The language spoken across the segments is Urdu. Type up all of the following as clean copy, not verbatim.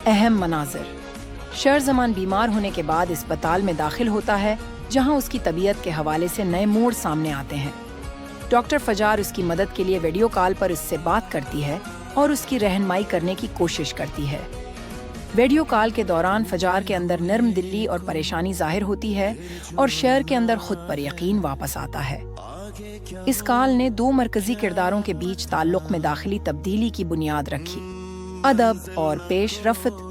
اہم مناظر۔ شہر زمان بیمار ہونے کے بعد اسپتال میں داخل ہوتا ہے، جہاں اس کی طبیعت کے حوالے سے نئے موڑ سامنے آتے ہیں۔ ڈاکٹر فجار اس کی مدد کے لیے ویڈیو کال پر اس سے بات کرتی ہے اور اس کی رہنمائی کرنے کی کوشش کرتی ہے۔ ویڈیو کال کے دوران فجار کے اندر نرم دلی اور پریشانی ظاہر ہوتی ہے اور شہر کے اندر خود پر یقین واپس آتا ہے۔ اس کال نے دو مرکزی کرداروں کے بیچ تعلق میں داخلی تبدیلی کی بنیاد رکھی، ادب اور پیش رفت۔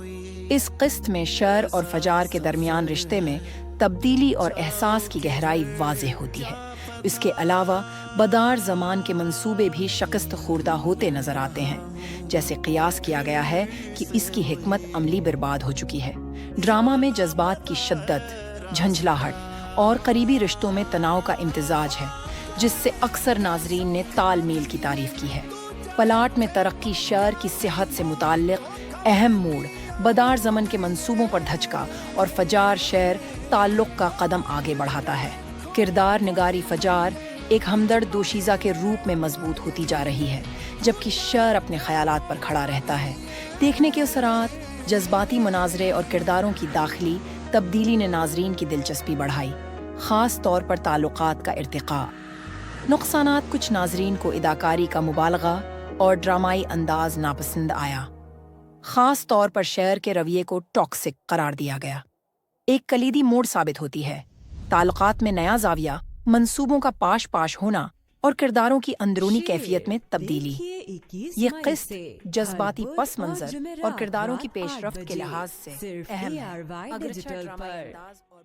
اس قسط میں شہر اور فجار کے درمیان رشتے میں تبدیلی اور احساس کی گہرائی واضح ہوتی ہے۔ اس کے علاوہ بدار زمان کے منصوبے بھی شکست خوردہ ہوتے نظر آتے ہیں، جیسے قیاس کیا گیا ہے کہ اس کی حکمت عملی برباد ہو چکی ہے۔ ڈرامہ میں جذبات کی شدت، جھنجھلاہٹ اور قریبی رشتوں میں تناؤ کا امتزاج ہے، جس سے اکثر ناظرین نے تال میل کی تعریف کی ہے۔ پلاٹ میں ترقی، شہر کی صحت سے متعلق اہم موڑ، بدار زمن کے منصوبوں پر دھچکا اور فجار شہر تعلق کا قدم آگے بڑھاتا ہے۔ کردار نگاری فجار ایک ہمدرد دوشیزہ کے روپ میں مضبوط ہوتی جا رہی ہے، جبکہ شہر اپنے خیالات پر کھڑا رہتا ہے۔ دیکھنے کے اثرات، جذباتی مناظرے اور کرداروں کی داخلی تبدیلی نے ناظرین کی دلچسپی بڑھائی، خاص طور پر تعلقات کا ارتقاء۔ نقصانات: کچھ ناظرین کو اداکاری کا مبالغہ اور ڈرامائی انداز ناپسند آیا، خاص طور پر شہر کے رویے کو ٹاکسک قرار دیا گیا۔ ایک کلیدی موڑ ثابت ہوتی ہے، تعلقات میں نیا زاویہ، منصوبوں کا پاش ہونا اور کرداروں کی اندرونی کیفیت میں تبدیلی۔ یہ قسط جذباتی پس منظر اور کرداروں کی پیش رفت کے لحاظ سے اہم ہے، اگرچہ ڈرامائی انداز اور